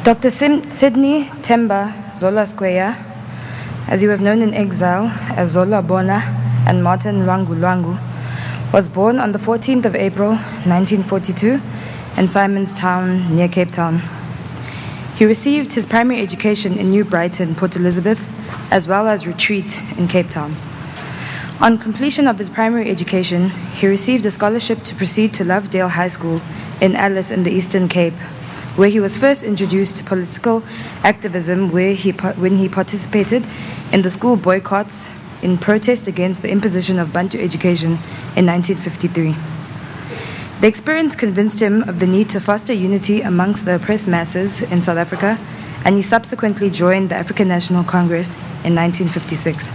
Dr. Sydney Themba Zola Skweyiya, as he was known in exile as Zola Bona and Martin Lwangu Lwangu, was born on the 14th of April 1942 in Simonstown near Cape Town. He received his primary education in New Brighton, Port Elizabeth, as well as Retreat in Cape Town. On completion of his primary education, he received a scholarship to proceed to Lovedale High School in Alice in the Eastern Cape, where he was first introduced to political activism when he participated in the school boycotts in protest against the imposition of Bantu education in 1953. The experience convinced him of the need to foster unity amongst the oppressed masses in South Africa, and he subsequently joined the African National Congress in 1956.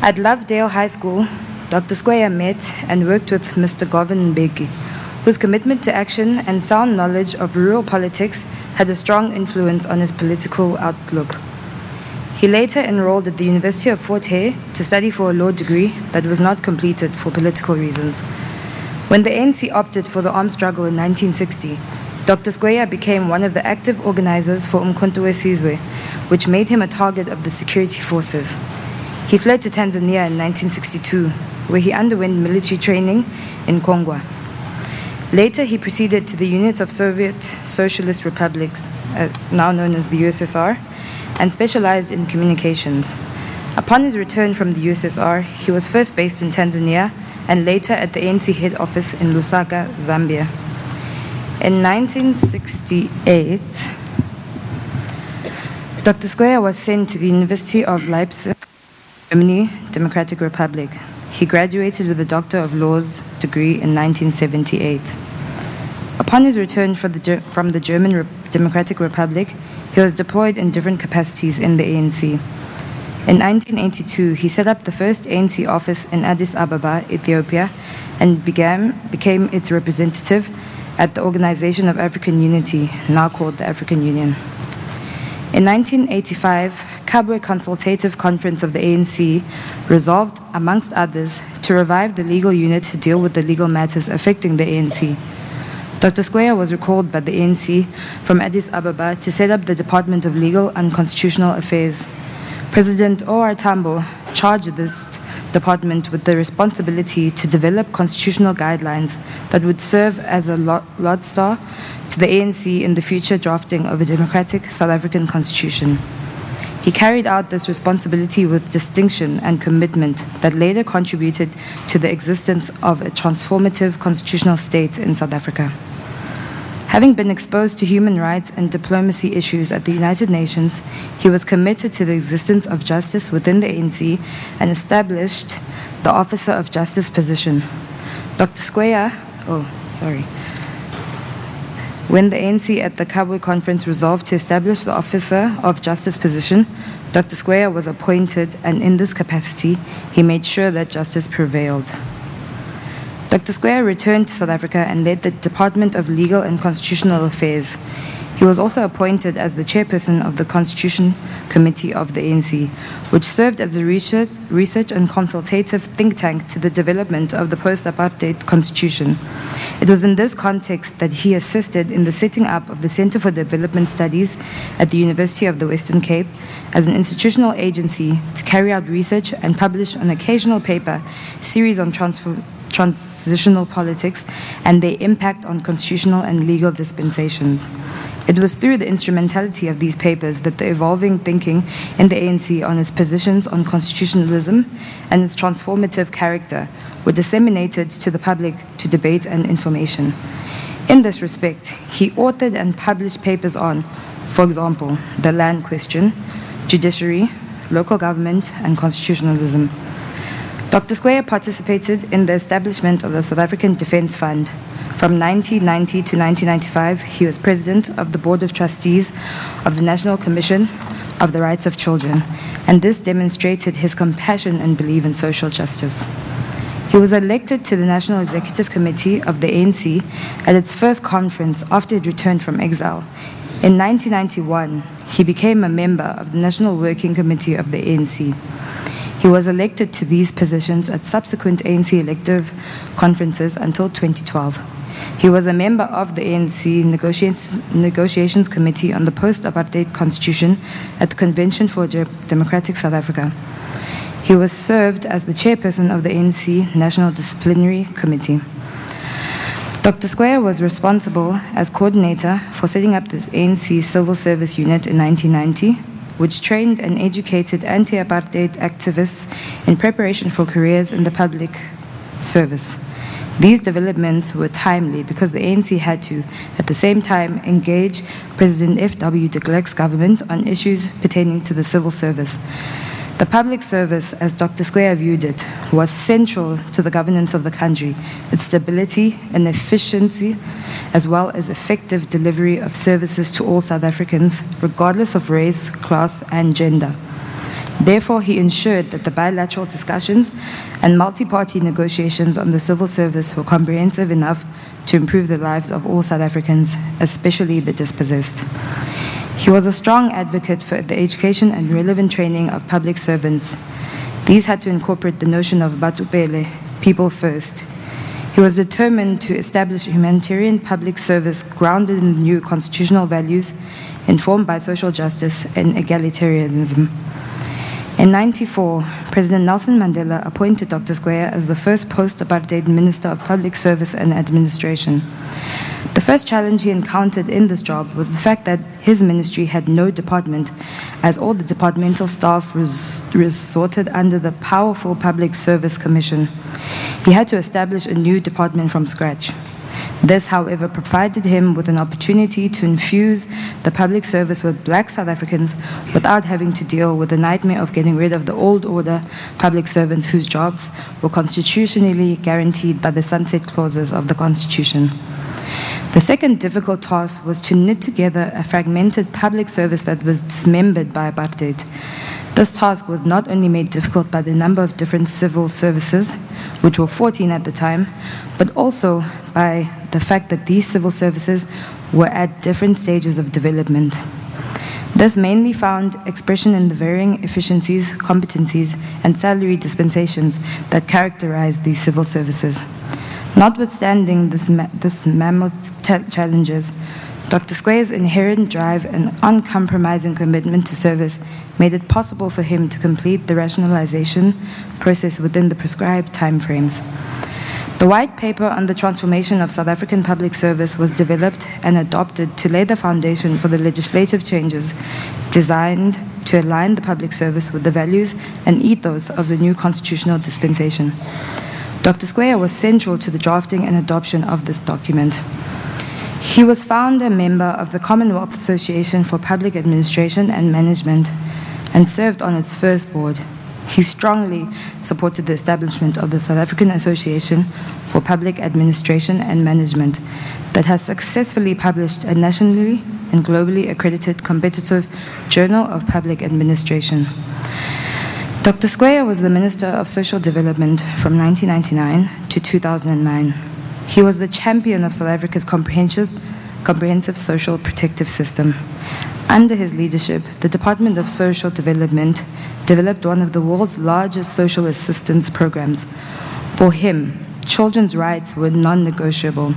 At Lovedale High School, Dr. Skweyiya met and worked with Mr. Govan Mbeki, whose commitment to action and sound knowledge of rural politics had a strong influence on his political outlook. He later enrolled at the University of Fort Hare to study for a law degree that was not completed for political reasons. When the ANC opted for the armed struggle in 1960, Dr. Skweyiya became one of the active organizers for Umkhonto weSizwe, which made him a target of the security forces. He fled to Tanzania in 1962, where he underwent military training in Kongwa. Later, he proceeded to the Unit of Soviet Socialist Republics, now known as the USSR, and specialized in communications. Upon his return from the USSR, he was first based in Tanzania and later at the ANC head office in Lusaka, Zambia. In 1968, Dr. Skweyiya was sent to the University of Leipzig, Germany, Democratic Republic. He graduated with a Doctor of Laws degree in 1978. Upon his return from the German Democratic Republic, he was deployed in different capacities in the ANC. In 1982, he set up the first ANC office in Addis Ababa, Ethiopia, and became its representative at the Organization of African Unity, now called the African Union. In 1985, Kabwe Consultative Conference of the ANC resolved, amongst others, to revive the legal unit to deal with the legal matters affecting the ANC. Dr. Skweyiya was recalled by the ANC from Addis Ababa to set up the Department of Legal and Constitutional Affairs. President O.R. Tambo charged this department with the responsibility to develop constitutional guidelines that would serve as a lodestar to the ANC in the future drafting of a democratic South African constitution. He carried out this responsibility with distinction and commitment that later contributed to the existence of a transformative constitutional state in South Africa. Having been exposed to human rights and diplomacy issues at the United Nations, he was committed to the existence of justice within the ANC and established the Officer of Justice position. Dr. Skweyiya, When the ANC at the Kabwe Conference resolved to establish the Officer of Justice position, Dr. Skweyiya was appointed, and in this capacity, he made sure that justice prevailed. Dr. Skweyiya returned to South Africa and led the Department of Legal and Constitutional Affairs. He was also appointed as the chairperson of the Constitution Committee of the ANC, which served as a research and consultative think tank to the development of the post-apartheid constitution. It was in this context that he assisted in the setting up of the Center for Development Studies at the University of the Western Cape as an institutional agency to carry out research and publish an occasional paper series on transitional politics and their impact on constitutional and legal dispensations. It was through the instrumentality of these papers that the evolving thinking in the ANC on its positions on constitutionalism and its transformative character were disseminated to the public to debate and information. In this respect, he authored and published papers on, for example, the land question, judiciary, local government, and constitutionalism. Dr. Skweyiya participated in the establishment of the South African Defence Fund. From 1990 to 1995, he was president of the Board of Trustees of the National Commission of the Rights of Children, and this demonstrated his compassion and belief in social justice. He was elected to the National Executive Committee of the ANC at its first conference after it returned from exile. In 1991, he became a member of the National Working Committee of the ANC. He was elected to these positions at subsequent ANC elective conferences until 2012. He was a member of the ANC Negotiations Committee on the Post-Apartheid Constitution at the Convention for Democratic South Africa. He was served as the chairperson of the ANC National Disciplinary Committee. Dr. Skweyiya was responsible as coordinator for setting up this ANC civil service unit in 1990, which trained and educated anti-apartheid activists in preparation for careers in the public service. These developments were timely because the ANC had to, at the same time, engage President F.W. de Klerk's government on issues pertaining to the civil service. The public service, as Dr. Skweyiya viewed it, was central to the governance of the country, its stability and efficiency, as well as effective delivery of services to all South Africans, regardless of race, class, and gender. Therefore, he ensured that the bilateral discussions and multi-party negotiations on the civil service were comprehensive enough to improve the lives of all South Africans, especially the dispossessed. He was a strong advocate for the education and relevant training of public servants. These had to incorporate the notion of batupele, people first. He was determined to establish a humanitarian public service grounded in the new constitutional values, informed by social justice and egalitarianism. In 1994, President Nelson Mandela appointed Dr. Skweyiya as the first post-apartheid Minister of Public Service and Administration. The first challenge he encountered in this job was the fact that his ministry had no department, as all the departmental staff resorted under the powerful Public Service Commission. He had to establish a new department from scratch. This, however, provided him with an opportunity to infuse the public service with black South Africans without having to deal with the nightmare of getting rid of the old order public servants whose jobs were constitutionally guaranteed by the sunset clauses of the Constitution. The second difficult task was to knit together a fragmented public service that was dismembered by apartheid. This task was not only made difficult by the number of different civil services, which were 14 at the time, but also by the fact that these civil services were at different stages of development. This mainly found expression in the varying efficiencies, competencies, and salary dispensations that characterized these civil services. Notwithstanding this mammoth challenges, Dr. Skweyiya's inherent drive and uncompromising commitment to service made it possible for him to complete the rationalization process within the prescribed timeframes. The white paper on the transformation of South African public service was developed and adopted to lay the foundation for the legislative changes designed to align the public service with the values and ethos of the new constitutional dispensation. Dr. Skweyiya was central to the drafting and adoption of this document. He was founder member of the Commonwealth Association for Public Administration and Management and served on its first board. He strongly supported the establishment of the South African Association for Public Administration and Management that has successfully published a nationally and globally accredited competitive Journal of Public Administration. Dr. Skweyiya was the Minister of Social Development from 1999 to 2009. He was the champion of South Africa's comprehensive social protective system. Under his leadership, the Department of Social Development developed one of the world's largest social assistance programs. For him, children's rights were non-negotiable.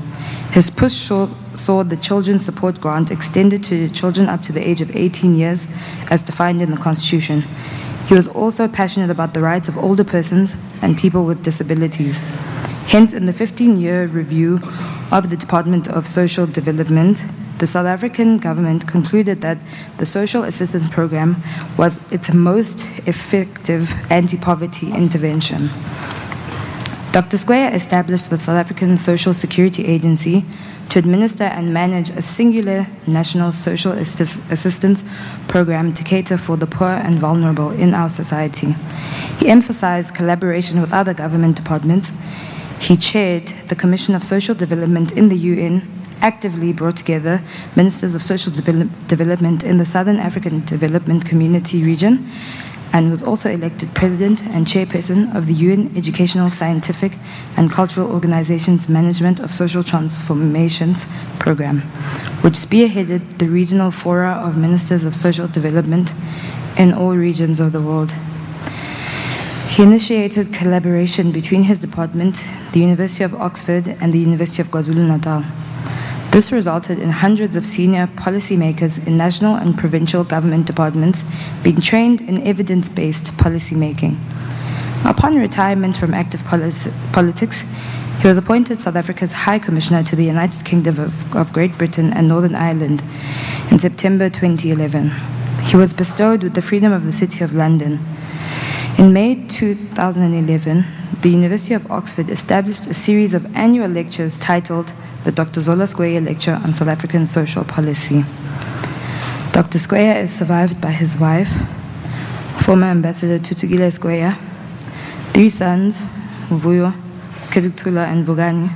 His push saw the Children's Support Grant extended to children up to the age of 18 years, as defined in the Constitution. He was also passionate about the rights of older persons and people with disabilities. Hence, in the 15-year review of the Department of Social Development, the South African government concluded that the social assistance program was its most effective anti-poverty intervention. Dr. Skweyiya established the South African Social Security Agency to administer and manage a singular national social assistance program to cater for the poor and vulnerable in our society. He emphasized collaboration with other government departments. He chaired the Commission of Social Development in the UN, actively brought together ministers of social development in the Southern African Development Community region, and was also elected president and chairperson of the UN Educational, Scientific, and Cultural Organization's Management of Social Transformations program, which spearheaded the regional fora of ministers of social development in all regions of the world. He initiated collaboration between his department, the University of Oxford, and the University of KwaZulu-Natal. This resulted in hundreds of senior policymakers in national and provincial government departments being trained in evidence-based policymaking. Upon retirement from active politics, he was appointed South Africa's High Commissioner to the United Kingdom of Great Britain and Northern Ireland in September 2011. He was bestowed with the Freedom of the City of London. In May 2011, the University of Oxford established a series of annual lectures titled the Dr. Zola Skweyiya Lecture on South African Social Policy. Dr. Skweyiya is survived by his wife, former Ambassador Thuthukile Skweyiya, 3 sons, Vuyo, Keduktula, and Bugani,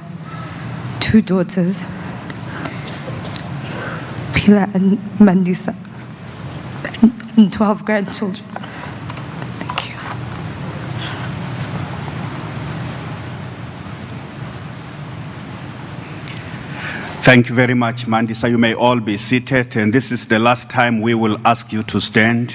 2 daughters, Pila and Mandisa, and 12 grandchildren. Thank you. Thank you very much, Mandisa. You may all be seated, and this is the last time we will ask you to stand.